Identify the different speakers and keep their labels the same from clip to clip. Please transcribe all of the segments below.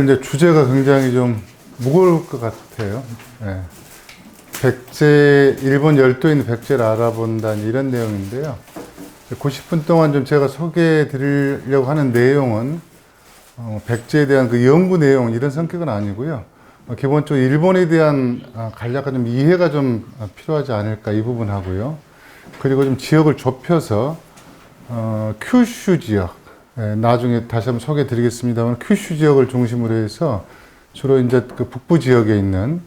Speaker 1: 이제 주제가 굉장히 좀 무거울 것 같아요. 예. 백제, 일본 열도에 있는 백제를 알아본다는 이런 내용인데요. 90분 동안 좀 제가 소개해 드리려고 하는 내용은 백제에 대한 그 연구 내용 이런 성격은 아니고요. 기본적으로 일본에 대한 간략한 좀 이해가 좀 필요하지 않을까 이 부분 하고요. 그리고 좀 지역을 좁혀서 큐슈 지역, 나중에 다시 한번 소개해 드리겠습니다만 큐슈 지역을 중심으로 해서 주로 이제 그 북부 지역에 있는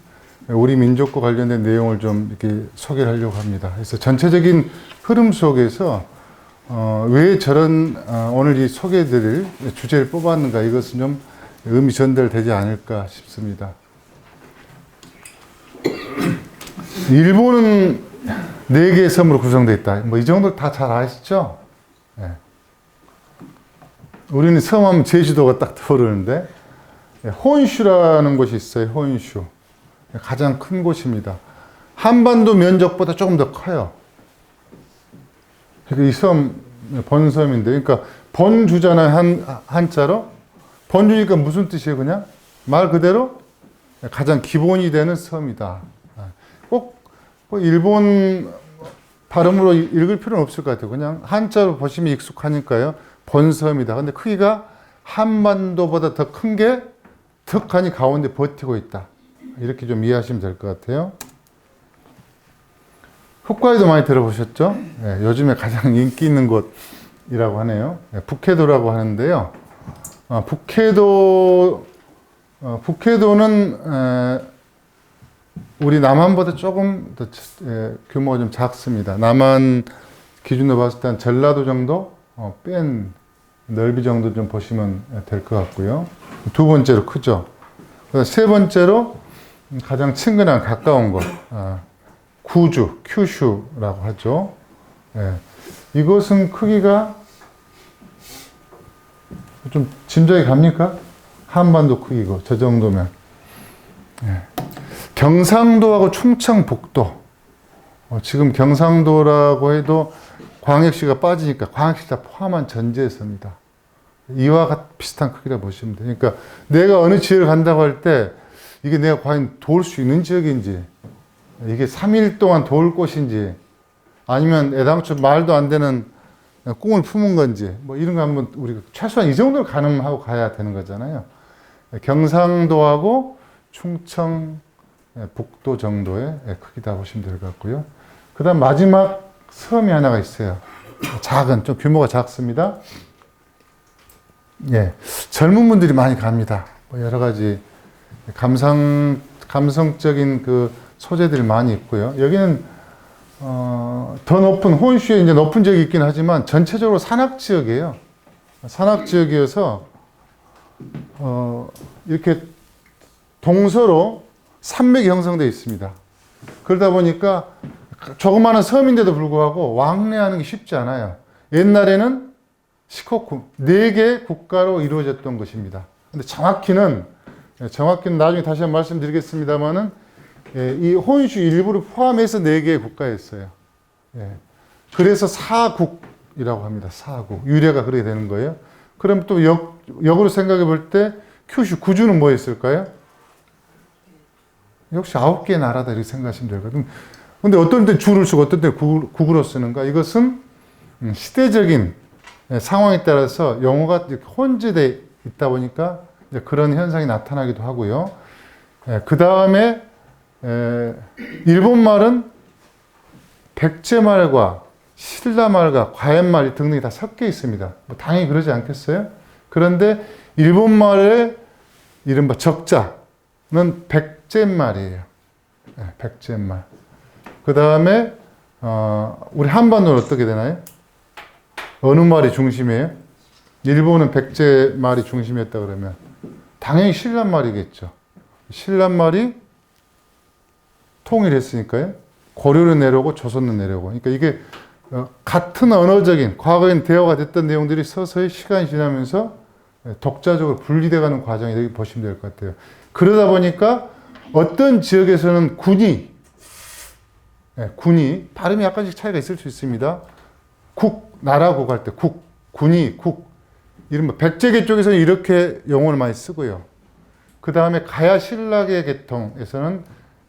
Speaker 1: 우리 민족과 관련된 내용을 좀 이렇게 소개를 하려고 합니다. 그래서 전체적인 흐름 속에서 왜 저런 오늘 이 소개해 드릴 주제를 뽑았는가 이것은 좀 의미 전달되지 않을까 싶습니다. 일본은 4개의 섬으로 구성되어 있다. 뭐 이 정도 다 잘 아시죠? 네. 우리는 섬하면 제주도가 딱 떠오르는데 혼슈라는 곳이 있어요. 혼슈. 가장 큰 곳입니다. 한반도 면적보다 조금 더 커요. 이 섬, 본섬인데, 그러니까 본주잖아요. 한자로. 본주니까 무슨 뜻이에요, 그냥? 말 그대로 가장 기본이 되는 섬이다. 꼭 일본 발음으로 읽을 필요는 없을 것 같아요. 그냥 한자로 보시면 익숙하니까요. 본섬이다. 근데 크기가 한반도보다 더 큰 게 턱하니 가운데 버티고 있다. 이렇게 좀 이해하시면 될 것 같아요. 홋카이도 많이 들어보셨죠? 네, 요즘에 가장 인기 있는 곳이라고 하네요. 네, 북해도라고 하는데요. 북해도는 우리 남한보다 조금 더 규모가 좀 작습니다. 남한 기준으로 봤을 때 한 전라도 정도 뺀 넓이 정도 좀 보시면 될 것 같고요. 두 번째로 크죠. 세 번째로 가장 친근한 가까운 곳, 구주, 큐슈라고 하죠. 예. 이것은 크기가 좀 짐작이 갑니까? 한반도 크기고 저 정도면. 예. 경상도하고 충청북도. 지금 경상도라고 해도 광역시가 빠지니까 광역시 다 포함한 전제에서입니다. 이와 비슷한 크기라 보시면 돼요. 그러니까 내가 어느 지역을 간다고 할 때 이게 내가 과연 도울 수 있는 지역인지, 이게 3일 동안 도울 곳인지, 아니면 애당초 말도 안 되는 꿈을 품은 건지, 뭐 이런 거 한번 우리가 최소한 이 정도를 가늠하고 가야 되는 거잖아요. 경상도하고 충청, 북도 정도의 크기다 보시면 될 것 같고요. 그 다음 마지막 섬이 하나가 있어요. 작은, 좀 규모가 작습니다. 예, 젊은 분들이 많이 갑니다. 뭐 여러 가지 감성적인 그 소재들이 많이 있고요. 여기는 더 높은 혼슈에 이제 높은 지역이 있긴 하지만 전체적으로 산악 지역이에요. 산악 지역이어서 이렇게 동서로 산맥이 형성되어 있습니다. 그러다 보니까 조그마한 섬인데도 불구하고 왕래하는 게 쉽지 않아요. 옛날에는 시코쿠 4개 국가로 이루어졌던 것입니다. 근데 정확히는 나중에 다시 한번 말씀드리겠습니다만은 이 혼슈 일부를 포함해서 4개의 국가였어요. 그래서 사국이라고 합니다. 사국. 유래가 그렇게 되는 거예요. 그럼 또 역으로 생각해 볼 때 큐슈 구주는 뭐였을까요? 역시 9개의 나라다 이렇게 생각하시면 되거든요. 근데 어떤 때 주를 쓰고 어떤 때 국으로 쓰는가? 이것은 시대적인 상황에 따라서 용어가 혼재되어 있다 보니까 이제 그런 현상이 나타나기도 하고요. 그 다음에 일본말은 백제말과 신라말과 과연말 등등이 다 섞여 있습니다. 뭐 당연히 그러지 않겠어요? 그런데 일본말의 이른바 적자는 백제말이에요. 백제말. 그 다음에 우리 한반도는 어떻게 되나요? 어느 말이 중심이에요? 일본은 백제말이 중심이었다 그러면 당연히 신라말이겠죠. 신라말이 통일했으니까요. 고려로 내려오고 조선로 내려오고. 그러니까 이게 같은 언어적인 과거엔 대화가 됐던 내용들이 서서히 시간이 지나면서 독자적으로 분리돼가는 과정이 여기 보시면 될 것 같아요. 그러다 보니까 어떤 지역에서는 군이 발음이 약간씩 차이가 있을 수 있습니다. 나라국 할 때 군이 이른바 백제계 쪽에서는 이렇게 용어를 많이 쓰고요. 그 다음에 가야 신라계 계통에서는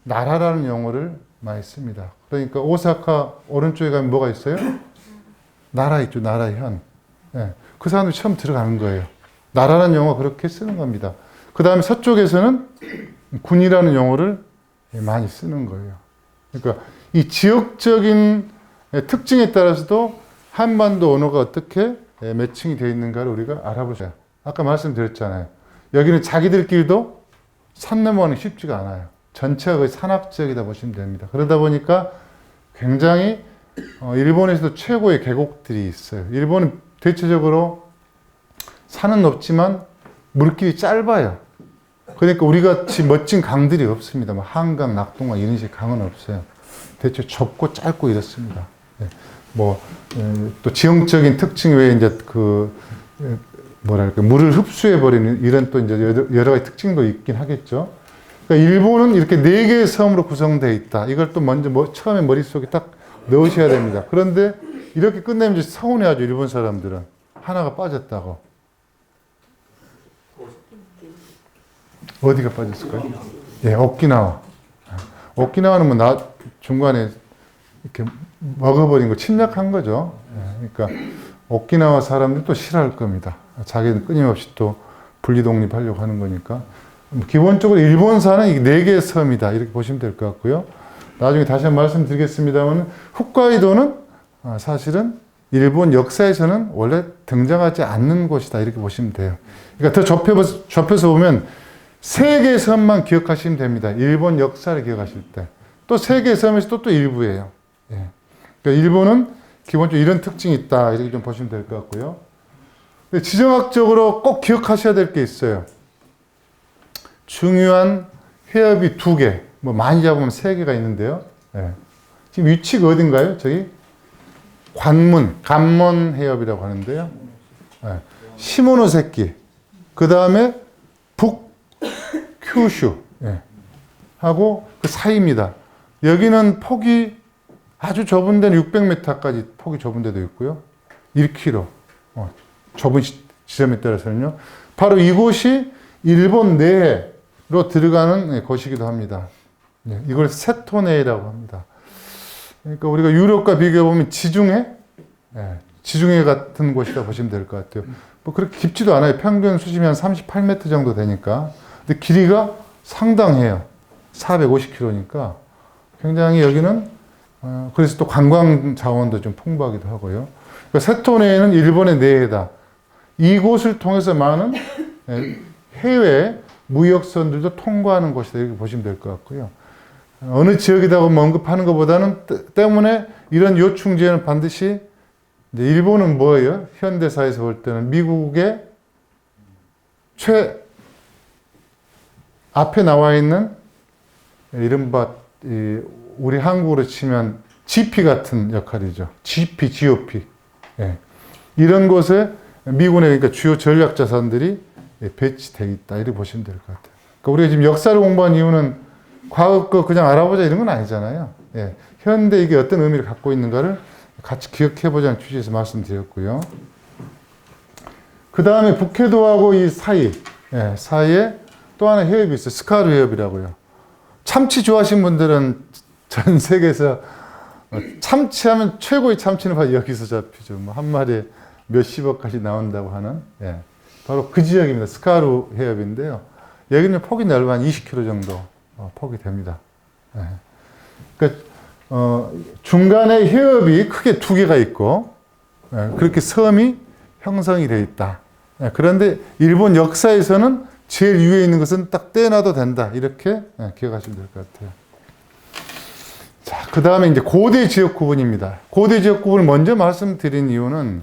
Speaker 1: 나라라는 용어를 많이 씁니다. 그러니까 오사카 오른쪽에 가면 뭐가 있어요? 나라 있죠. 나라현. 예. 그 사람들이 처음 들어가는 거예요. 나라라는 용어 그렇게 쓰는 겁니다. 그 다음에 서쪽에서는 군이라는 용어를 많이 쓰는 거예요. 그러니까 이 지역적인 특징에 따라서도 한반도 언어가 어떻게 매칭이 되어 있는가를 우리가 알아보셔야. 아까 말씀드렸잖아요. 여기는 자기들끼리도 산 넘어가는 게 쉽지가 않아요. 전체가 거의 산악지역이다 보시면 됩니다. 그러다 보니까 굉장히 일본에서도 최고의 계곡들이 있어요. 일본은 대체적으로 산은 높지만 물길이 짧아요. 그러니까 우리 같이 멋진 강들이 없습니다. 뭐 한강, 낙동강 이런 식의 강은 없어요. 대체 좁고 짧고 이렇습니다. 또 지형적인 특징 외에 이제 물을 흡수해버리는 이런 또 이제 여러 가지 특징도 있긴 하겠죠. 그러니까 일본은 이렇게 4개의 섬으로 구성되어 있다. 이걸 또 먼저 처음에 머릿속에 딱 넣으셔야 됩니다. 그런데 이렇게 끝내면 이제 서운해하죠. 일본 사람들은. 하나가 빠졌다고. 어디가 빠졌을까요? 예, 오키나와. 오키나와는 중간에 이렇게 먹어버린 거, 침략한 거죠. 예, 그러니까 오키나와 사람들 또 싫어할 겁니다. 자기는 끊임없이 또 분리독립하려고 하는 거니까. 기본적으로 일본사는 이 4개의 섬이다. 이렇게 보시면 될 것 같고요. 나중에 다시 한번 말씀드리겠습니다만, 홋카이도는 사실은 일본 역사에서는 원래 등장하지 않는 곳이다. 이렇게 보시면 돼요. 그러니까 더 좁혀서 보면 3개의 섬만 기억하시면 됩니다. 일본 역사를 기억하실 때. 또 3개의 섬에서 또 일부예요. 예. 그러니까 일본은 기본적으로 이런 특징이 있다. 이렇게 좀 보시면 될 것 같고요. 근데 지정학적으로 꼭 기억하셔야 될 게 있어요. 중요한 해협이 2개, 많이 잡으면 3개가 있는데요. 예. 지금 위치가 어딘가요? 저기 관문 해협이라고 하는데요. 예. 시모노세키, 그 다음에 북큐슈, 예. 하고 그 사이입니다. 여기는 폭이 아주 좁은 데는 600m까지 폭이 좁은 데도 있고요. 1km, 좁은 지점에 따라서는요. 바로 이곳이 일본 내로 들어가는 곳이기도 합니다. 이걸 세토네라고 합니다. 그러니까 우리가 유럽과 비교해보면 지중해 같은 곳이라 보시면 될 것 같아요. 그렇게 깊지도 않아요. 평균 수심이 한 38m 정도 되니까. 근데 길이가 상당해요. 450km니까. 굉장히 여기는, 그래서 또 관광 자원도 좀 풍부하기도 하고요. 그러니까 세토네는 일본의 내해다. 이곳을 통해서 많은 해외 무역선들도 통과하는 곳이다. 이렇게 보시면 될 것 같고요. 어느 지역이라고 언급하는 것보다는 때문에 이런 요충지에는 반드시 이제 일본은 뭐예요? 현대사에서 볼 때는 미국의 앞에 나와 있는 이른바 우리 한국으로 치면 GP 같은 역할이죠. GOP. 예. 이런 곳에 미군의 그러니까 주요 전략 자산들이 배치되어 있다. 이렇게 보시면 될 것 같아요. 그러니까 우리가 지금 역사를 공부한 이유는 과거 거 그냥 알아보자 이런 건 아니잖아요. 예. 현대 이게 어떤 의미를 갖고 있는가를 같이 기억해보자는 취지에서 말씀드렸고요. 그 다음에 북해도하고 이 사이에 또 하나 해협이 있어요. 스카루 해협이라고요. 참치 좋아하시는 분들은 전 세계에서 참치하면 최고의 참치는 바로 여기서 잡히죠. 한 마리에 몇십억까지 나온다고 하는, 바로 그 지역입니다. 스카루 해협인데요. 여기는 폭이 넓어 한 20km 정도 폭이 됩니다. 그러니까 중간에 해협이 크게 2개가 있고, 그렇게 섬이 형성이 되어 있다. 그런데 일본 역사에서는 제일 위에 있는 것은 딱 떼놔도 된다. 이렇게 기억하시면 될 것 같아요. 자, 그 다음에 이제 고대 지역 구분입니다. 고대 지역 구분을 먼저 말씀드린 이유는,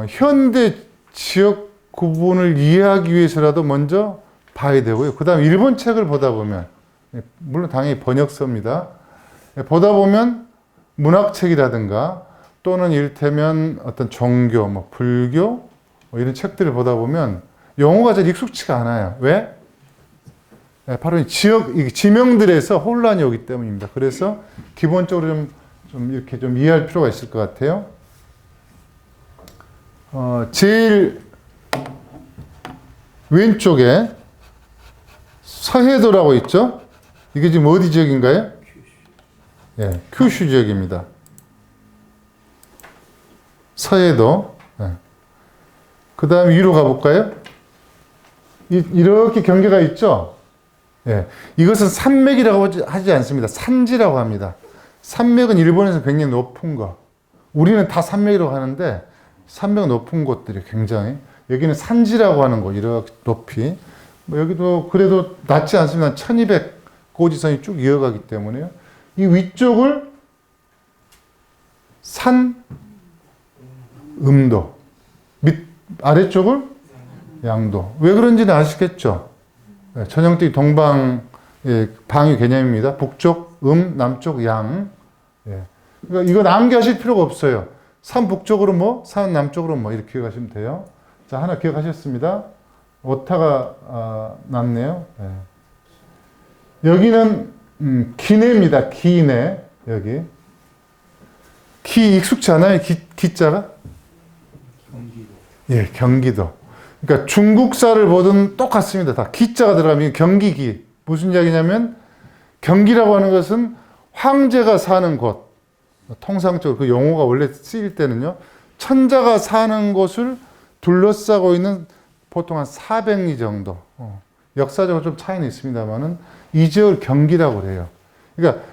Speaker 1: 현대 지역 구분을 이해하기 위해서라도 먼저 봐야 되고요. 그 다음 일본 책을 보다 보면, 물론 당연히 번역서입니다. 보다 보면 문학책이라든가 또는 이를테면 어떤 종교, 불교, 이런 책들을 보다 보면 용어가 잘 익숙치가 않아요. 왜? 바로 이 지명들에서 혼란이 오기 때문입니다. 그래서 기본적으로 좀 이렇게 좀 이해할 필요가 있을 것 같아요. 제일 왼쪽에 서해도라고 있죠? 이게 지금 어디 지역인가요? 예, 큐슈 지역입니다. 서해도. 예. 그 다음 위로 가볼까요? 이렇게 경계가 있죠? 예. 이것은 산맥이라고 하지 않습니다. 산지라고 합니다. 산맥은 일본에서 굉장히 높은 거. 우리는 다 산맥이라고 하는데, 산맥 높은 곳들이 굉장히. 여기는 산지라고 하는 곳, 이렇게 높이. 뭐 여기도 그래도 낮지 않습니다. 1200 고지선이 쭉 이어가기 때문에요. 이 위쪽을 산, 음도. 아래쪽을 양도. 왜 그런지는 아시겠죠? 전형적인 동방 방위 개념입니다. 북쪽 남쪽 양. 그러니까 이거 암기하실 필요가 없어요. 산 북쪽으로 뭐, 산 남쪽으로 뭐 이렇게 기억하시면 돼요. 자, 하나 기억하셨습니다. 오타가 났네요. 여기는 기내입니다. 기내. 여기. 기 익숙치 않아요? 기자가?
Speaker 2: 경기도.
Speaker 1: 예, 경기도. 그러니까 중국사를 보든 똑같습니다. 다 기자가 들어가면 경기기. 무슨 이야기냐면 경기라고 하는 것은 황제가 사는 곳. 통상적으로 그 용어가 원래 쓰일 때는요. 천자가 사는 곳을 둘러싸고 있는 보통 한 400리 정도. 역사적으로 좀 차이는 있습니다만은 이 지역을 경기라고 그래요. 그러니까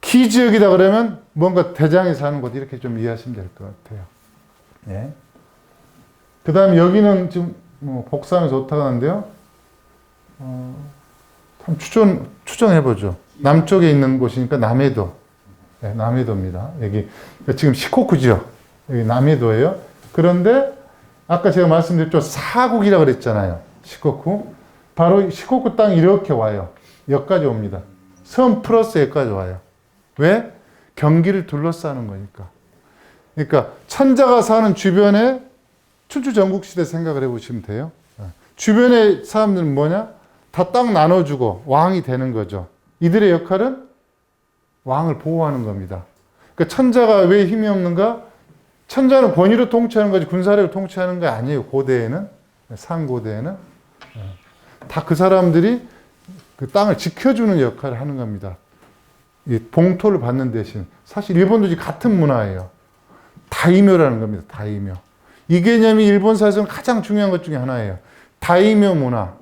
Speaker 1: 기지역이다 그러면 뭔가 대장이 사는 곳 이렇게 좀 이해하시면 될 것 같아요. 예. 그 다음에 여기는 지금 뭐 복사하면서 오타가 나는데요. 한번 추정해보죠. 남쪽에 있는 곳이니까 남해도. 네, 남해도입니다. 여기 그러니까 지금 시코쿠 지역. 여기 남해도예요. 그런데 아까 제가 말씀드렸죠. 사국이라고 그랬잖아요. 시코쿠. 바로 시코쿠 땅이 이렇게 와요. 여기까지 옵니다. 섬 플러스 여기까지 와요. 왜? 경기를 둘러싸는 거니까. 그러니까 천자가 사는 주변에 춘추 전국시대 생각을 해보시면 돼요. 주변의 사람들은 뭐냐? 다 땅 나눠주고 왕이 되는 거죠. 이들의 역할은 왕을 보호하는 겁니다. 그러니까 천자가 왜 힘이 없는가? 천자는 권위로 통치하는 거지 군사력으로 통치하는 거 아니에요. 고대에는. 상고대에는. 다 그 사람들이 그 땅을 지켜주는 역할을 하는 겁니다. 이 봉토를 받는 대신. 사실 일본도 지금 같은 문화예요. 다이묘라는 겁니다. 다이묘. 이 개념이 일본 사회에서는 가장 중요한 것 중에 하나예요. 다이묘 문화.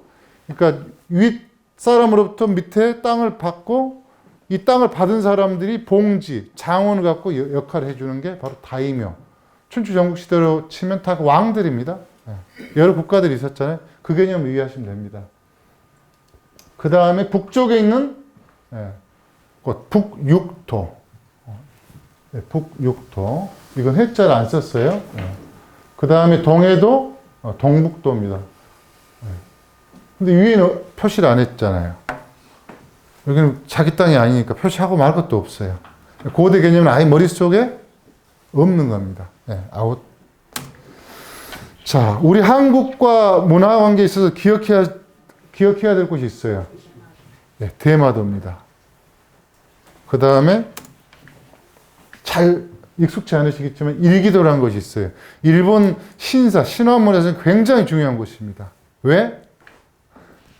Speaker 1: 그러니까 윗사람으로부터 밑에 땅을 받고 이 땅을 받은 사람들이 봉지, 장원을 갖고 역할을 해주는 게 바로 다이묘. 춘추 전국시대로 치면 다 왕들입니다. 여러 국가들이 있었잖아요. 그 개념을 이해하시면 됩니다. 그 다음에 북쪽에 있는 북육토. 북육토. 이건 해자를 안 썼어요. 그 다음에 동해도 동북도입니다. 근데 위에는 표시를 안 했잖아요. 여기는 자기 땅이 아니니까 표시하고 말 것도 없어요. 고대 개념은 아예 머릿속에 없는 겁니다. 아웃. 자, 우리 한국과 문화 관계에 있어서 기억해야 될 곳이 있어요. 대마도입니다. 그 다음에 잘 익숙치 않으시겠지만 일기도라는 것이 있어요. 일본 신화문화에서는 굉장히 중요한 곳입니다. 왜?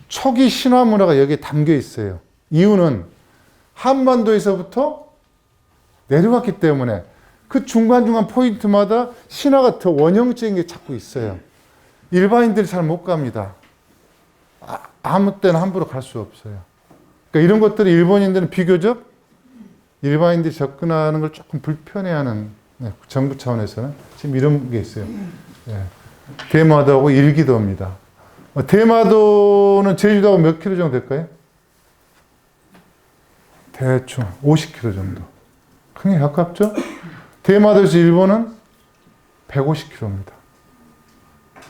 Speaker 1: 초기 신화문화가 여기에 담겨 있어요. 이유는 한반도에서부터 내려왔기 때문에 그 중간중간 포인트마다 신화가 더 원형적인 게 자꾸 있어요. 일반인들이 잘 못 갑니다. 아무 때나 함부로 갈 수 없어요. 그러니까 이런 것들이 일본인들은 비교적 일반인들이 접근하는 걸 조금 불편해하는 정부 차원에서는 지금 이런 게 있어요. 대마도하고 일기도입니다. 대마도는 제주도하고 몇 킬로 정도 될까요? 대충 50킬로 정도. 굉장히 가깝죠? 대마도에서 일본은 150킬로입니다.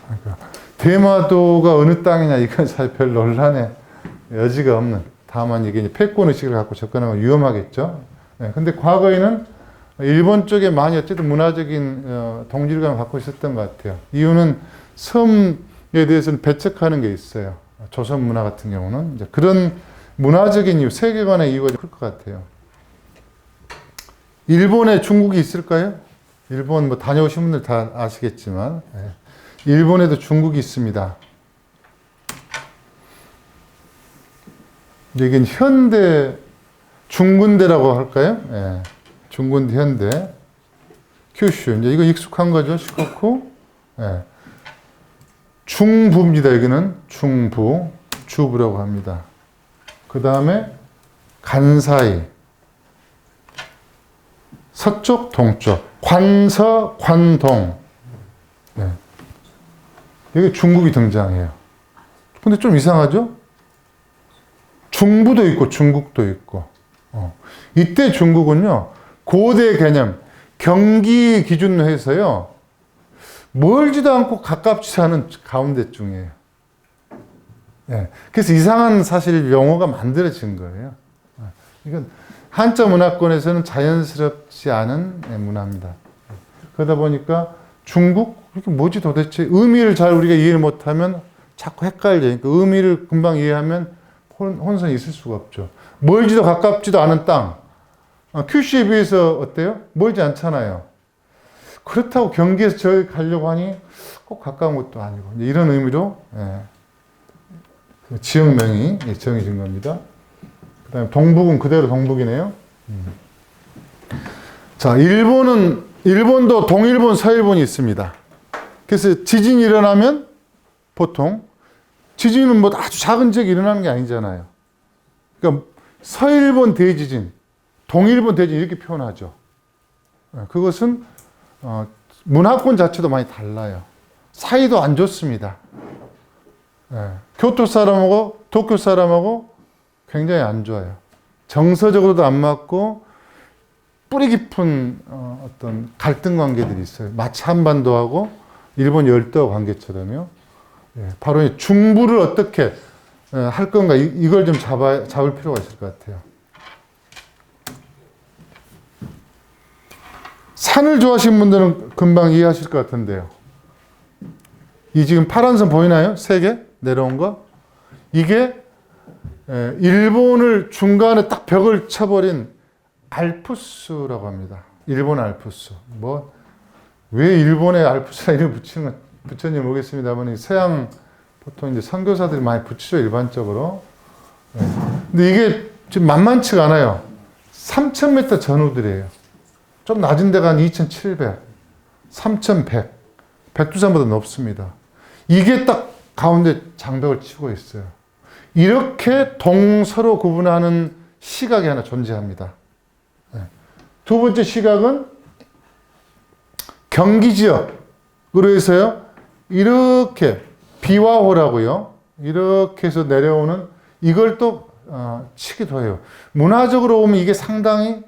Speaker 1: 그러니까 대마도가 어느 땅이냐 이건 사실 별 논란의 여지가 없는. 다만 이게 패권 의식을 갖고 접근하면 위험하겠죠. 근데 과거에는 일본 쪽에 많이 어쨌든 문화적인 동질감을 갖고 있었던 것 같아요. 이유는 섬에 대해서는 배척하는 게 있어요. 조선 문화 같은 경우는 이제 그런 문화적인 이유, 세계관의 이유가 클 것 같아요. 일본에 중국이 있을까요? 일본 뭐 다녀오신 분들 다 아시겠지만 일본에도 중국이 있습니다. 여긴 현대, 중군대라고 할까요? 예. 중군대, 현대. 큐슈. 이제 이거 익숙한 거죠. 시코쿠. 예. 중부입니다. 여기는 중부. 주부라고 합니다. 그 다음에 간사이. 서쪽, 동쪽. 관서, 관동. 예. 여기 중국이 등장해요. 근데 좀 이상하죠? 중부도 있고 중국도 있고. 이때 중국은요, 고대 개념, 경기 기준으로 해서요, 멀지도 않고 가깝지 않은 가운데 중이에요. 예. 그래서 이상한 사실 용어가 만들어진 거예요. 이건 한자 문화권에서는 자연스럽지 않은 문화입니다. 그러다 보니까 중국? 이게 뭐지 도대체? 의미를 잘 우리가 이해를 못하면 자꾸 헷갈리니까 의미를 금방 이해하면 혼선이 있을 수가 없죠. 멀지도 가깝지도 않은 땅. 큐슈에 비해서 어때요? 멀지 않잖아요. 그렇다고 경기에서 저기 가려고 하니 꼭 가까운 것도 아니고. 이런 의미로 지역명이 정해진 겁니다. 그 다음에 동북은 그대로 동북이네요. 자, 일본도 동일본, 서일본이 있습니다. 그래서 지진이 일어나면 보통 지진은 뭐 아주 작은 지역이 일어나는 게 아니잖아요. 그러니까 서일본 대지진, 동일본 대지진 이렇게 표현하죠. 그것은 문화권 자체도 많이 달라요. 사이도 안 좋습니다. 교토 사람하고 도쿄 사람하고 굉장히 안 좋아요. 정서적으로도 안 맞고 뿌리 깊은 어떤 갈등 관계들이 있어요. 마치 한반도하고 일본 열도 관계처럼요. 바로 이 중부를 어떻게 할 건가 이걸 좀 잡을 필요가 있을 것 같아요. 산을 좋아하시는 분들은 금방 이해하실 것 같은데요. 이 지금 파란 선 보이나요? 세 개 내려온 거? 이게 일본을 중간에 딱 벽을 쳐버린 알프스라고 합니다. 일본 알프스. 왜 일본에 알프스라 이름 붙였는지 모르겠습니다만, 서양 보통 이제 선교사들이 많이 붙이죠, 일반적으로. 근데 이게 지금 만만치가 않아요. 3,000m 전후들이에요. 좀 낮은 데가 한 2,700, 3,100, 백두산보다 높습니다. 이게 딱 가운데 장벽을 치고 있어요. 이렇게 동서로 구분하는 시각이 하나 존재합니다. 두 번째 시각은 경기 지역으로 해서요, 이렇게 비와호라고요. 이렇게 해서 내려오는 이걸 또 치기도 해요. 문화적으로 보면 이게 상당히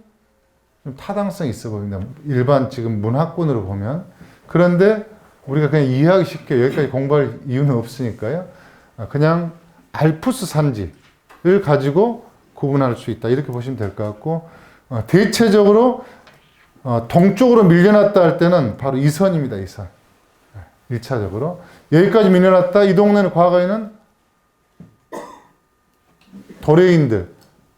Speaker 1: 좀 타당성이 있어 보입니다. 일반 지금 문화권으로 보면. 그런데 우리가 그냥 이해하기 쉽게 여기까지 공부할 이유는 없으니까요. 그냥 알프스 산지를 가지고 구분할 수 있다. 이렇게 보시면 될 것 같고, 대체적으로 동쪽으로 밀려났다 할 때는 바로 이 선입니다. 이 선. 1차적으로. 여기까지 밀려났다. 이 동네는 과거에는 도레인들,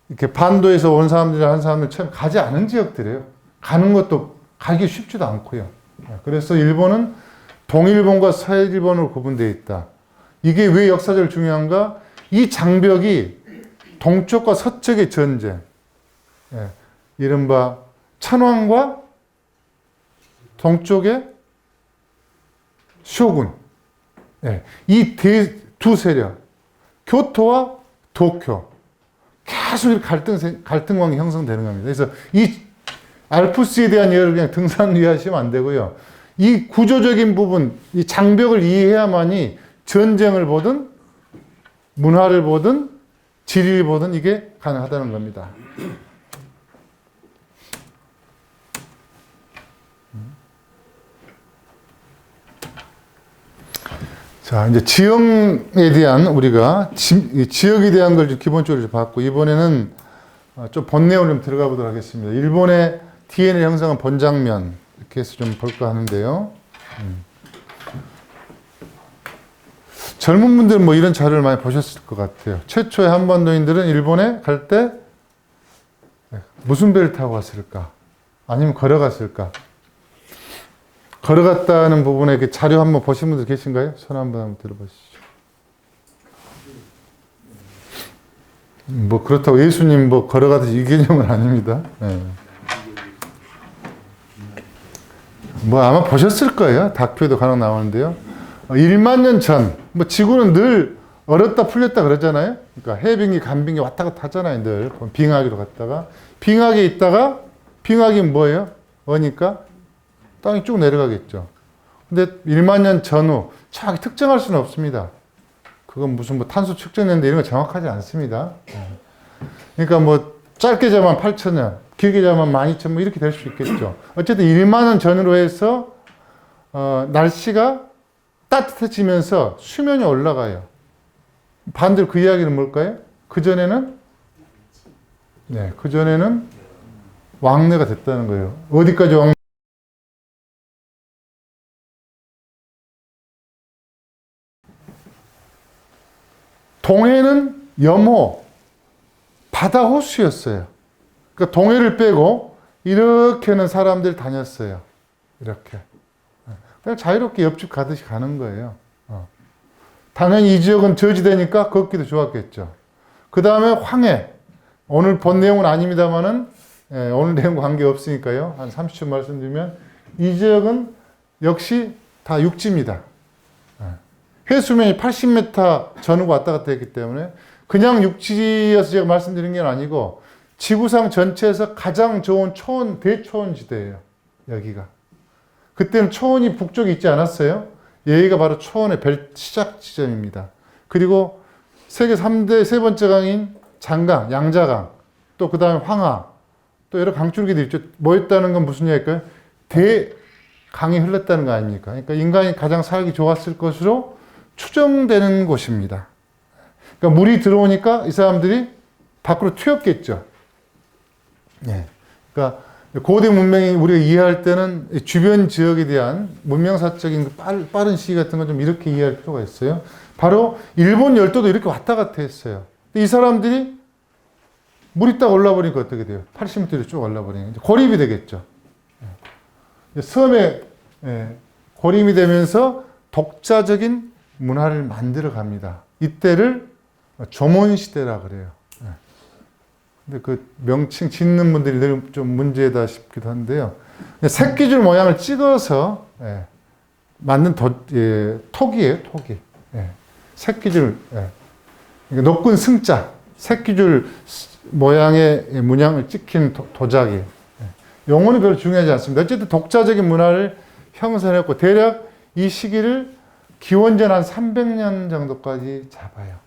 Speaker 1: 이렇게 반도에서 온 사람들이나 한 사람들 처음 가지 않은 지역들이에요. 가는 것도 가기 쉽지도 않고요. 그래서 일본은 동일본과 서일본으로 구분되어 있다. 이게 왜 역사적으로 중요한가? 이 장벽이 동쪽과 서쪽의 전쟁, 이른바 천황과 동쪽의 쇼군, 이 두 세력, 교토와 도쿄, 계속 이렇게 갈등 관계 형성되는 겁니다. 그래서 이 알프스에 대한 이해를 그냥 등산 이해하시면 안 되고요. 이 구조적인 부분, 이 장벽을 이해해야만이 전쟁을 보든 문화를 보든 지리를 보든 이게 가능하다는 겁니다. 자, 이제 지형에 대한 우리가 지역에 대한 걸 기본적으로 봤고, 이번에는 좀 본내용을 좀 들어가 보도록 하겠습니다. 일본의 DNA 형성한 본장면 이렇게 해서 좀 볼까 하는데요. 젊은 분들은 뭐 이런 자료를 많이 보셨을 것 같아요. 최초의 한반도인들은 일본에 갈 때 무슨 배를 타고 갔을까? 아니면 걸어갔을까? 걸어갔다는 부분에 그 자료 한번 보신 분들 계신가요? 손 한번 들어보시죠. 뭐 그렇다고 예수님 뭐 걸어가듯이 이 개념은 아닙니다. 예. 뭐 아마 보셨을 거예요. 다큐에도 간혹 나오는데요. 1만 년 전, 뭐 지구는 늘 얼었다 풀렸다 그러잖아요. 그러니까 해빙기, 간빙기 왔다 갔다 하잖아요. 늘 빙하기로 갔다가 빙하기에 있다가 빙하기 뭐예요? 어니까 땅이 쭉 내려가겠죠. 근데 1만 년 전후 정확히 특정할 수는 없습니다. 그건 무슨 뭐 탄소 측정했는데 이런 거 정확하지 않습니다. 그러니까 뭐 짧게 잡으면 8,000년, 길게 잡으면 12,000년 뭐 이렇게 될 수 있겠죠. 어쨌든 1만 년 전으로 해서 날씨가 따뜻해지면서 수면이 올라가요. 반대로 그 이야기는 뭘까요? 그전에는 왕래가 됐다는 거예요. 어디까지 왕래? 동해는 염호, 바다 호수였어요. 그러니까 동해를 빼고 이렇게는 사람들이 다녔어요. 이렇게. 그냥 자유롭게 옆집 가듯이 가는 거예요. 당연히 이 지역은 저지대니까 걷기도 좋았겠죠. 그 다음에 황해. 오늘 본 내용은 아닙니다만은, 오늘 내용과 관계없으니까요. 한 30초 말씀드리면, 이 지역은 역시 다 육지입니다. 해수면이 80m 전후 왔다 갔다 했기 때문에, 그냥 육지여서 제가 말씀드린 게 아니고, 지구상 전체에서 가장 좋은 초원, 대초원 지대예요. 여기가. 그때는 초원이 북쪽에 있지 않았어요? 여기가 바로 초원의 시작 지점입니다. 그리고 세계 3대 세 번째 강인 장강, 양자강, 또 그 다음에 황하, 또 여러 강줄기들이 있죠. 뭐였다는 건 무슨 얘기일까요? 대강이 흘렀다는 거 아닙니까? 그러니까 인간이 가장 살기 좋았을 것으로 추정되는 곳입니다. 그러니까 물이 들어오니까 이 사람들이 밖으로 튀었겠죠. 예. 그러니까 고대 문명이 우리가 이해할 때는 주변 지역에 대한 문명사적인 빠른 시기 같은 건 좀 이렇게 이해할 필요가 있어요. 바로 일본 열도도 이렇게 왔다 갔다 했어요. 이 사람들이 물이 딱 올라버리니까 어떻게 돼요? 80m로 쭉 올라버리니까 고립이 되겠죠. 섬에 고립이 되면서 독자적인 문화를 만들어 갑니다. 이때를 조몬시대라 그래요. 근데 그 명칭 짓는 분들이 늘 좀 문제다 싶기도 한데요. 새끼줄 모양을 찍어서 만든 토기예요, 토기. 새끼줄, 그러니까 높은 승자, 새끼줄 모양의 문양을 찍힌 도자기. 용어는 별로 중요하지 않습니다. 어쨌든 독자적인 문화를 형성했고, 대략 이 시기를 기원전 한 300년 정도까지 잡아요.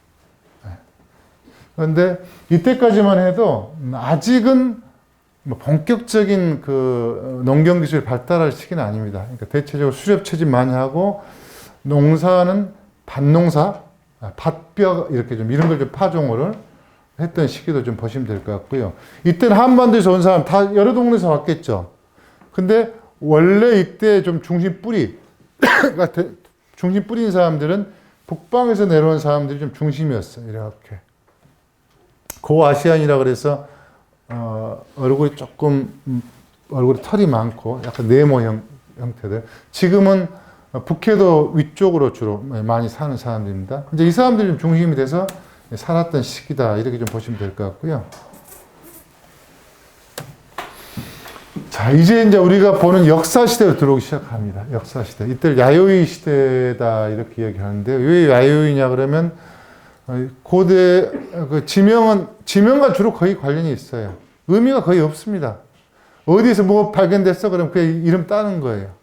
Speaker 1: 그런데 이때까지만 해도 아직은 뭐 본격적인 그 농경 기술이 발달할 시기는 아닙니다. 그러니까 대체적으로 수렵 채집 많이 하고 농사는 밭농사, 밭벼 이렇게 좀 이런 걸 좀 파종을 했던 시기도 좀 보시면 될 것 같고요. 이때는 한반도에서 온 사람 다 여러 동네에서 왔겠죠. 근데 원래 이때 좀 중심 뿌리인 사람들은 북방에서 내려온 사람들이 좀 중심이었어요. 이렇게. 고아시안이라 그래서 얼굴이 조금 얼굴에 털이 많고 약간 네모 형태들. 지금은 북해도 위쪽으로 주로 많이 사는 사람들입니다. 이제 이 사람들이 좀 중심이 돼서 살았던 시기다 이렇게 좀 보시면 될 것 같고요. 자, 이제 우리가 보는 역사 시대로 들어오기 시작합니다. 역사 시대. 이때 야요이 시대다 이렇게 이야기하는데 왜 야요이냐 그러면 고대 그 지명과 주로 거의 관련이 있어요. 의미가 거의 없습니다. 어디에서 뭐 발견됐어? 그럼 그 이름 따는 거예요.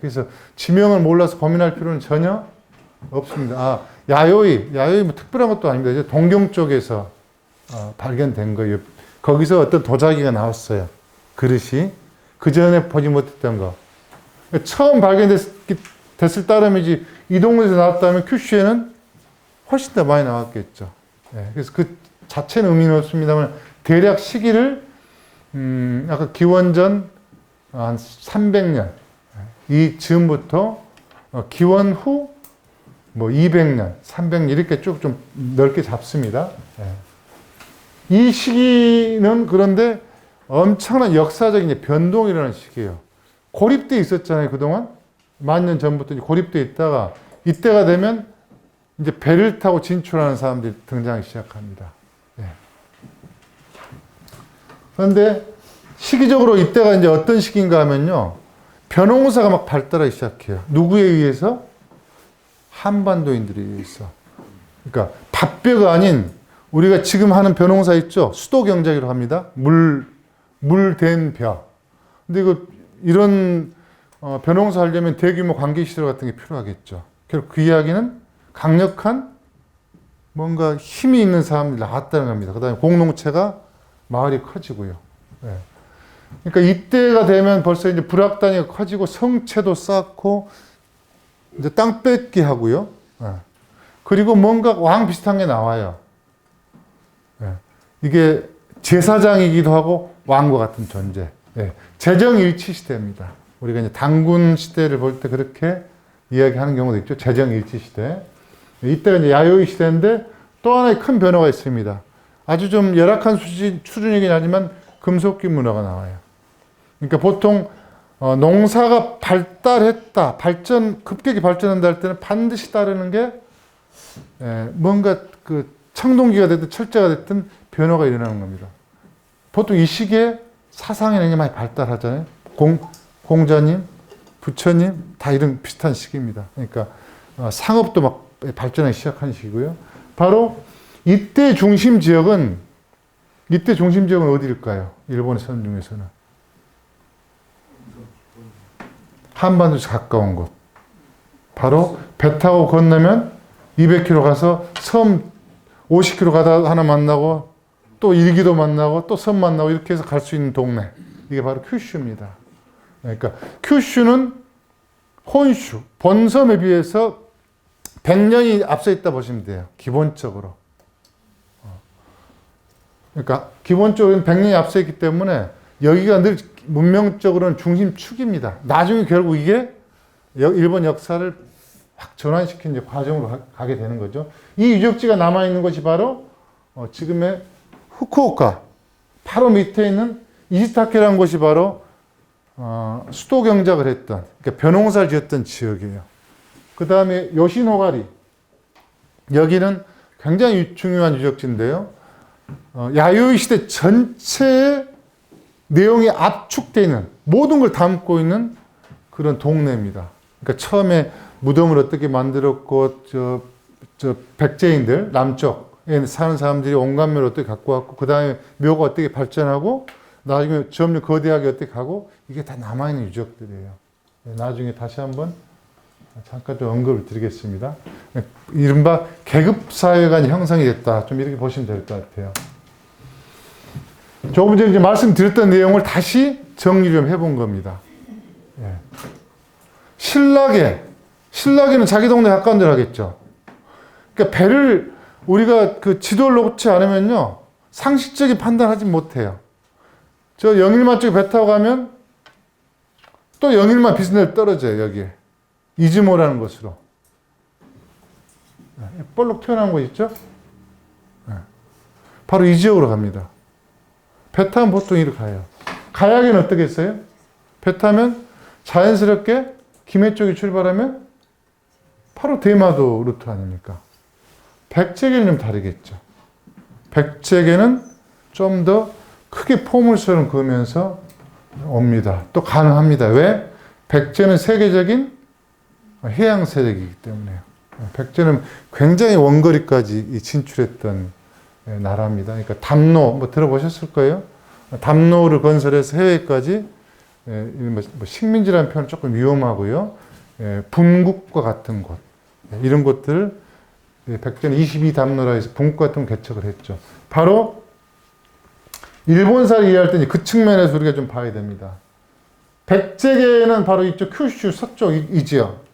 Speaker 1: 그래서 지명을 몰라서 고민할 필요는 전혀 없습니다. 야요이 뭐 특별한 것도 아닙니다. 이제 동경 쪽에서 발견된 거예요. 거기서 어떤 도자기가 나왔어요. 그릇이 그 전에 보지 못했던 거. 처음 발견됐을 따름이지 이 동네에서 나왔다면 큐슈에는 훨씬 더 많이 나왔겠죠. 그래서 그 자체는 의미는 없습니다만 대략 시기를 아까 기원전 한 300년 이 즈음부터 기원 후 뭐 200년, 300년 이렇게 쭉 좀 넓게 잡습니다. 이 시기는 그런데 엄청난 역사적인 변동이 일어나는 시기예요. 고립돼 있었잖아요, 그동안. 10,000년 전부터 고립돼 있다가 이때가 되면 이제 배를 타고 진출하는 사람들이 등장하기 시작합니다. 그런데 시기적으로 이때가 이제 어떤 시기인가 하면요. 벼농사가 막 발달하기 시작해요. 누구에 의해서? 한반도인들에 의해서. 그러니까 밥벼가 아닌 우리가 지금 하는 벼농사 있죠? 수도 경작이라고 합니다. 물된 벼. 근데 이런 벼농사 하려면 대규모 관계시설 같은 게 필요하겠죠. 결국 그 이야기는 강력한 뭔가 힘이 있는 사람들이 나왔다는 겁니다. 그 다음에 공동체가 마을이 커지고요. 네. 그러니까 이때가 되면 벌써 이제 불악단위가 커지고 성체도 쌓고 이제 땅 뺏기 하고요. 네. 그리고 뭔가 왕 비슷한 게 나와요. 네. 이게 제사장이기도 하고 왕과 같은 존재. 네. 재정일치 시대입니다. 우리가 이제 단군 시대를 볼 때 그렇게 이야기하는 경우도 있죠. 재정일치 시대. 이때가 이제 야요이 시대인데 또 하나의 큰 변화가 있습니다. 아주 좀 열악한 수준이긴 하지만 금속기 문화가 나와요. 그러니까 보통 농사가 발달했다, 급격히 발전한다 할 때는 반드시 따르는 게 뭔가 그 청동기가 됐든 철제가 됐든 변화가 일어나는 겁니다. 보통 이 시기에 사상이 굉장히 많이 발달하잖아요. 공자님, 부처님 다 이런 비슷한 시기입니다. 그러니까 상업도 막 발전하기 시작한 시기고요. 바로 이때 중심 지역은 어디일까요? 일본의 선 중에서는 한반도에서 가까운 곳. 바로 배 타고 건너면 200km 가서 섬 50km 가다 하나 만나고 또 일기도 만나고 또 섬 만나고 이렇게 해서 갈 수 있는 동네. 이게 바로 큐슈입니다. 그러니까 큐슈는 혼슈, 본섬에 비해서 100년이 앞서 있다 보시면 돼요. 기본적으로. 그러니까 기본적으로 100년이 앞서 있기 때문에 여기가 늘 문명적으로는 중심축입니다. 나중에 결국 이게 일본 역사를 확 전환시킨 이제 과정으로 가게 되는 거죠. 이 유적지가 남아있는 것이 바로 지금의 후쿠오카 바로 밑에 있는 이시타케라는 곳이 바로 수도 경작을 했던, 그러니까 벼농사를 지었던 지역이에요. 그 다음에 요시노가리. 여기는 굉장히 중요한 유적지인데요. 야요이 시대 전체의 내용이 압축되어 있는, 모든 걸 담고 있는 그런 동네입니다. 그러니까 처음에 무덤을 어떻게 만들었고, 백제인들, 남쪽에 사는 사람들이 온갖 묘를 어떻게 갖고 왔고, 그 다음에 묘가 어떻게 발전하고, 나중에 점점 거대하게 어떻게 가고, 이게 다 남아있는 유적들이에요. 나중에 다시 한번 잠깐 좀 언급을 드리겠습니다. 이른바 계급사회가 형성이 됐다. 좀 이렇게 보시면 될 것 같아요. 조금 전에 이제 말씀드렸던 내용을 다시 정리 좀 해본 겁니다. 예. 신라계는 자기 동네 가까운 데로 하겠죠. 그러니까 배를 우리가 그 지도를 놓지 않으면요, 상식적인 판단하지 못해요. 저 영일만 쪽에 배 타고 가면 또 영일만 비슷한 데 떨어져요, 여기에. 이즈모라는 곳으로. 볼록 튀어나온 곳 있죠? 바로 이 지역으로 갑니다. 배 타면 보통 이렇게 가요. 가야기는 어떻게 했어요? 배 타면 자연스럽게 김해 쪽에 출발하면 바로 대마도 루트 아닙니까? 백제계는 좀 다르겠죠. 백제계는 좀 더 크게 포물선을 그으면서 옵니다. 또 가능합니다. 왜? 백제는 세계적인 해양 세력이기 때문에요. 백제는 굉장히 원거리까지 진출했던 나라입니다. 그러니까 담로, 뭐 들어보셨을 거예요. 담로를 건설해서 해외까지, 식민지라는 표현은 조금 위험하고요. 분국과 같은 곳, 이런 곳들을 백제는 22담로라 해서 분국 같은 걸 개척을 했죠. 바로 일본사를 이해할 때 그 측면에서 우리가 좀 봐야 됩니다. 백제계는 바로 이쪽 큐슈 서쪽 이 지역.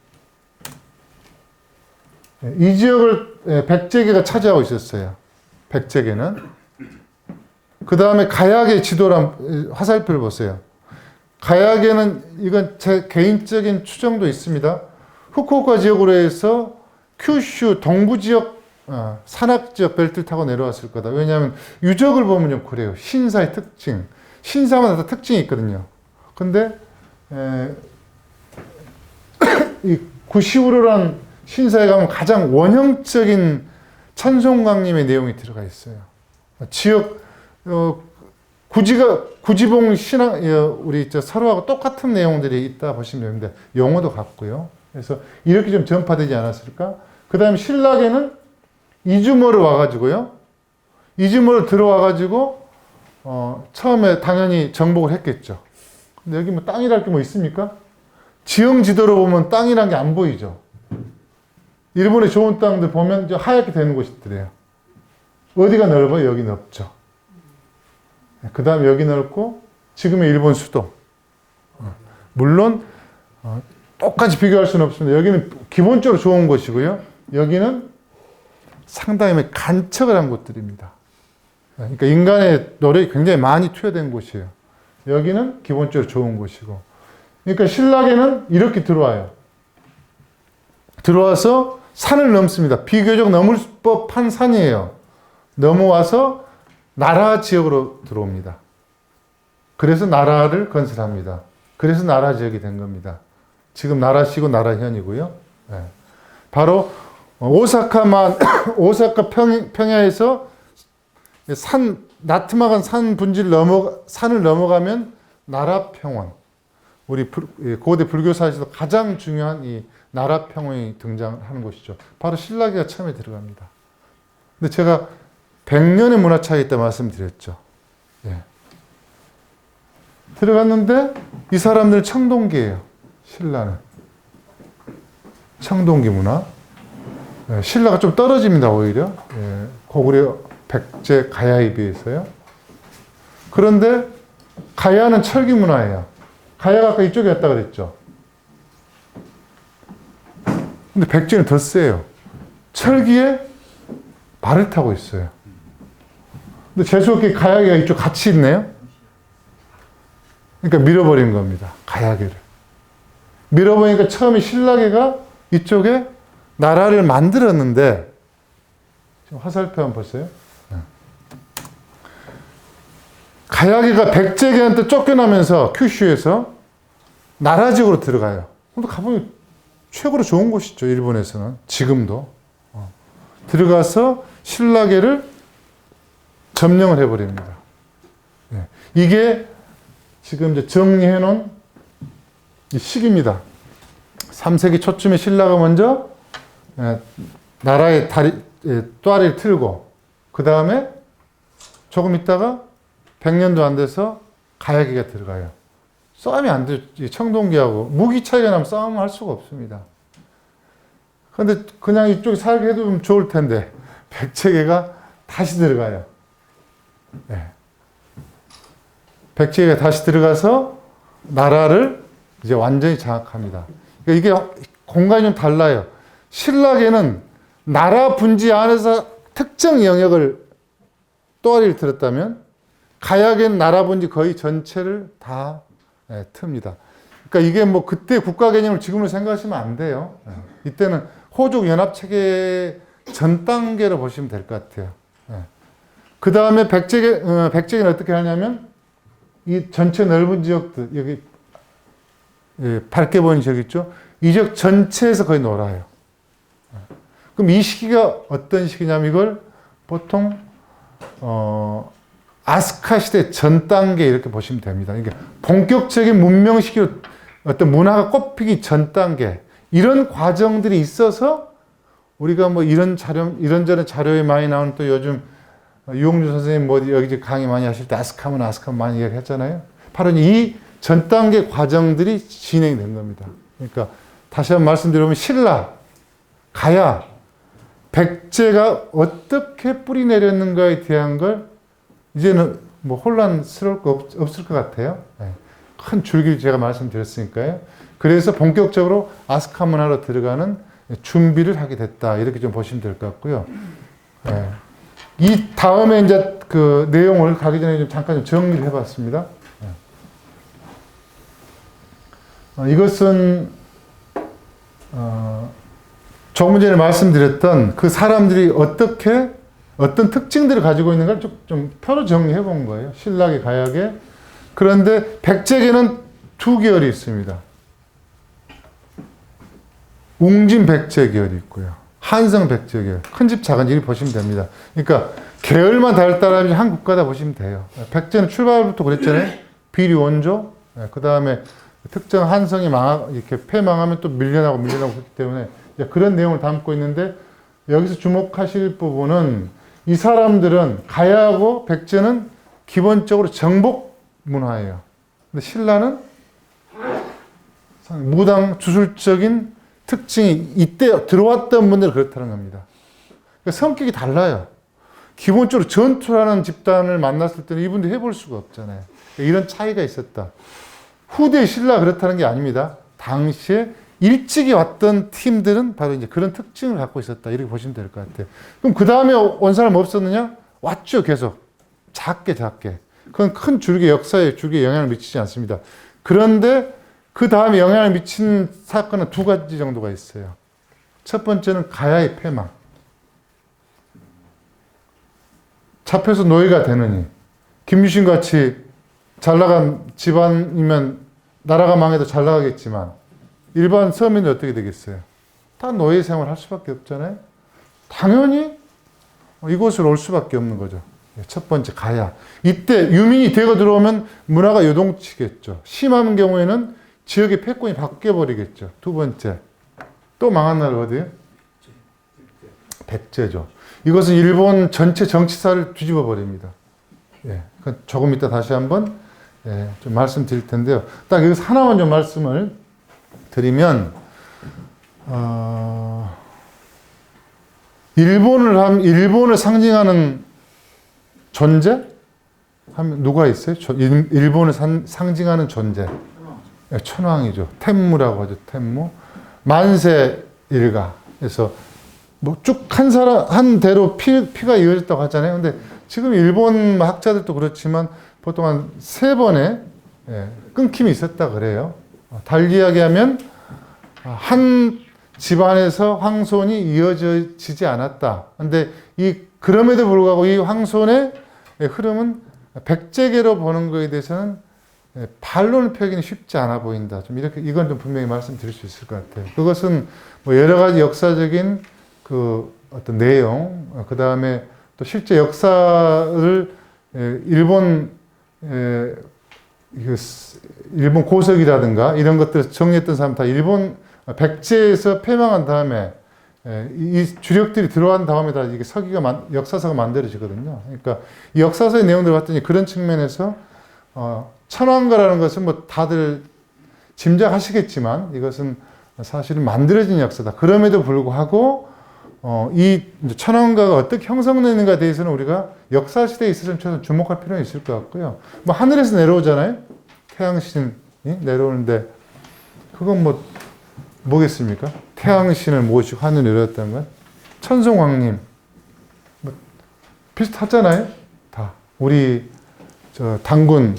Speaker 1: 이 지역을 백제계가 차지하고 있었어요. 백제계는. 그 다음에 가야계 지도란 화살표를 보세요. 가야계는 이건 제 개인적인 추정도 있습니다. 후쿠오카 지역으로 해서 큐슈 동부 지역, 산악 지역 벨트를 타고 내려왔을 거다. 왜냐하면 유적을 보면 좀 그래요. 신사의 특징. 신사마다 다 특징이 있거든요. 근데 이 구시우로란 신사에 가면 가장 원형적인 천송강림의 내용이 들어가 있어요. 지역 구지봉 신앙, 우리 서로하고 똑같은 내용들이 있다 보시면 됩니다. 용어도 같고요. 그래서 이렇게 좀 전파되지 않았을까? 그 다음에 신라계는 이주모로 와가지고요. 이주모로 들어와가지고, 처음에 당연히 정복을 했겠죠. 근데 여기 뭐 땅이랄 게 뭐 있습니까? 지형 지도로 보면 땅이란 게 안 보이죠. 일본의 좋은 땅들 보면 하얗게 되는 곳이더래요. 어디가 넓어요? 여기 넓죠. 그 다음에 여기 넓고, 지금의 일본 수도. 물론, 똑같이 비교할 수는 없습니다. 여기는 기본적으로 좋은 곳이고요. 여기는 상당히 간척을 한 곳들입니다. 그러니까 인간의 노력이 굉장히 많이 투여된 곳이에요. 여기는 기본적으로 좋은 곳이고. 그러니까 신라계는 이렇게 들어와요. 들어와서 산을 넘습니다. 비교적 넘을 법한 산이에요. 넘어와서 나라 지역으로 들어옵니다. 그래서 나라를 건설합니다. 그래서 나라 지역이 된 겁니다. 지금 나라시고 나라현이고요. 네. 바로 오사카 평야에서 나트막한 산을 넘어가면 나라평원. 우리 고대 불교사에서도 가장 중요한 이 나라평원이 등장하는 곳이죠. 바로 신라계가 처음에 들어갑니다. 근데 제가 100년의 문화 차이 있다 말씀드렸죠. 예. 들어갔는데 이 사람들은 청동기예요. 신라는. 청동기 문화. 예. 신라가 좀 떨어집니다. 오히려. 예. 고구려 백제 가야에 비해서요. 그런데 가야는 철기 문화예요. 가야가 아까 이쪽에 왔다 그랬죠. 근데 백제는 더 세요. 철기에 말을 타고 있어요. 근데 재수없게 가야계가 이쪽 같이 있네요. 그러니까 밀어버린 겁니다. 가야계를. 밀어버리니까 처음에 신라계가 이쪽에 나라를 만들었는데, 지금 화살표 한번 보세요. 가야계가 백제계한테 쫓겨나면서 큐슈에서 나라지역으로 들어가요. 근데 가보면 최고로 좋은 곳이죠. 일본에서는. 지금도. 들어가서 신라계를 점령을 해버립니다. 네. 이게 지금 이제 정리해 놓은 이 시기입니다. 3세기 초쯤에 신라가 먼저 나라의 또아리를 틀고, 그 다음에 조금 있다가 100년도 안 돼서 가야계가 들어가요. 싸움이 안 되죠. 청동기하고 무기 차이가 나면 싸움을 할 수가 없습니다. 그런데 그냥 이쪽에 살게 해도 좀 좋을 텐데 백제계가 다시 들어가요. 네. 백제계가 다시 들어가서 나라를 이제 완전히 장악합니다. 그러니까 이게 공간이 좀 달라요. 신라계는 나라 분지 안에서 특정 영역을 또아리를 들었다면, 가야계는 나라 분지 거의 전체를 다 틉니다. 그러니까 이게 뭐 그때 국가 개념을 지금으로 생각하시면 안 돼요. 이때는 호족 연합 체계 전 단계로 보시면 될 것 같아요. 그 다음에 백제계는 어떻게 하냐면, 이 전체 넓은 지역들, 여기 밝게 보이는 지역 있죠? 이 지역 전체에서 거의 놀아요. 그럼 이 시기가 어떤 시기냐면, 이걸 보통 아스카 시대 전 단계 이렇게 보시면 됩니다. 그러니까 본격적인 문명 시기로 어떤 문화가 꼽히기 전 단계, 이런 과정들이 있어서 우리가 뭐 이런저런 자료에 많이 나오는, 또 요즘 유홍준 선생님 뭐 여기 강의 많이 하실 때 아스카문 많이 이야기했잖아요. 바로 이 전 단계 과정들이 진행이 된 겁니다. 그러니까 다시 한번 말씀드리면, 신라, 가야, 백제가 어떻게 뿌리 내렸는가에 대한 걸 이제는 뭐 혼란스러울 거 없을 것 같아요. 네. 큰 줄기를 제가 말씀드렸으니까요. 그래서 본격적으로 아스카 문화로 들어가는 준비를 하게 됐다. 이렇게 좀 보시면 될 것 같고요. 네. 이 다음에 이제 그 내용을 가기 전에 좀 잠깐 좀 정리를 해봤습니다. 네. 이것은 조금 전에 말씀드렸던 그 사람들이 어떤 특징들을 가지고 있는가를 좀 표로 정리해 본 거예요. 신라계, 가야계. 그런데 백제계는 두 계열이 있습니다. 웅진 백제 계열이 있고요. 한성 백제 계열. 큰 집, 작은 집이 보시면 됩니다. 그러니까 계열만 다를 따라면 한 국가다 보시면 돼요. 백제는 출발부터 그랬잖아요. 비리 원조. 그 다음에 특정 한성이 이렇게 패망하면 또 밀려나고 그렇기 때문에 이제 그런 내용을 담고 있는데 여기서 주목하실 부분은 이 사람들은 가야하고 백제는 기본적으로 정복 문화예요. 근데 신라는 무당 주술적인 특징이 이때 들어왔던 분들 그렇다는 겁니다. 그러니까 성격이 달라요. 기본적으로 전투라는 집단을 만났을 때는 이분들 해볼 수가 없잖아요. 이런 차이가 있었다. 후대 신라 그렇다는 게 아닙니다. 당시에 일찍이 왔던 팀들은 바로 이제 그런 특징을 갖고 있었다. 이렇게 보시면 될 것 같아요. 그럼 그 다음에 온 사람 없었느냐? 왔죠, 계속. 작게. 그건 큰 줄기의 역사에 줄기에 영향을 미치지 않습니다. 그런데 그 다음에 영향을 미친 사건은 두 가지 정도가 있어요. 첫 번째는 가야의 패망. 잡혀서 노예가 되느니 김유신 같이 잘 나간 집안이면 나라가 망해도 잘 나가겠지만 일반 서민은 어떻게 되겠어요? 다 노예 생활 할 수밖에 없잖아요. 당연히 이곳으로 올 수밖에 없는 거죠. 첫 번째 가야. 이때 유민이 대거 들어오면 문화가 요동치겠죠. 심한 경우에는 지역의 패권이 바뀌어버리겠죠. 두 번째. 또 망한 나라 어디예요? 백제죠. 이것은 일본 전체 정치사를 뒤집어 버립니다. 예, 조금 이따 다시 한번 좀 말씀드릴 텐데요. 딱 여기서 하나만 좀 말씀을 드리면, 일본을 상징하는 존재? 하면 누가 있어요? 일본을 상징하는 존재. 천황이죠. 텐무라고 하죠. 텐무. 만세 일가. 그래서 뭐 쭉 한 대로 피가 이어졌다고 하잖아요. 근데 지금 일본 학자들도 그렇지만 보통 한 3번의 끊김이 있었다 그래요. 달리 이야기하면 한 집안에서 황손이 이어지지 않았다. 근데 그럼에도 불구하고 이 황손의 흐름은 백제계로 보는 것에 대해서는 반론 표현이 쉽지 않아 보인다. 좀 이건 좀 분명히 말씀드릴 수 있을 것 같아요. 그것은 뭐 여러 가지 역사적인 그 어떤 내용, 그 다음에 또 실제 역사를 일본 고석이라든가 이런 것들을 정리했던 사람 다 일본 백제에서 패망한 다음에 이 주력들이 들어간 다음에 다 이게 역사서가 만들어지거든요. 그러니까 이 역사서의 내용들을 봤더니 그런 측면에서 천황가라는 것은 뭐 다들 짐작하시겠지만 이것은 사실은 만들어진 역사다. 그럼에도 불구하고 이 천황가가 어떻게 형성되는가에 대해서는 우리가 역사시대에 있어서 좀 주목할 필요가 있을 것 같고요. 뭐 하늘에서 내려오잖아요. 태양신이 내려오는데 그건 뭐겠습니까? 태양신을 모시고 하늘에 내려왔다는 건 천송왕님 뭐 비슷하잖아요. 다 우리 당군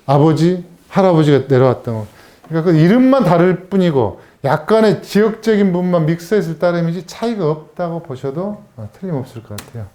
Speaker 1: 아버지 할아버지가 내려왔던 거. 그러니까 그 이름만 다를 뿐이고 약간의 지역적인 부분만 믹스했을 따름이지 차이가 없다고 보셔도 틀림없을 것 같아요.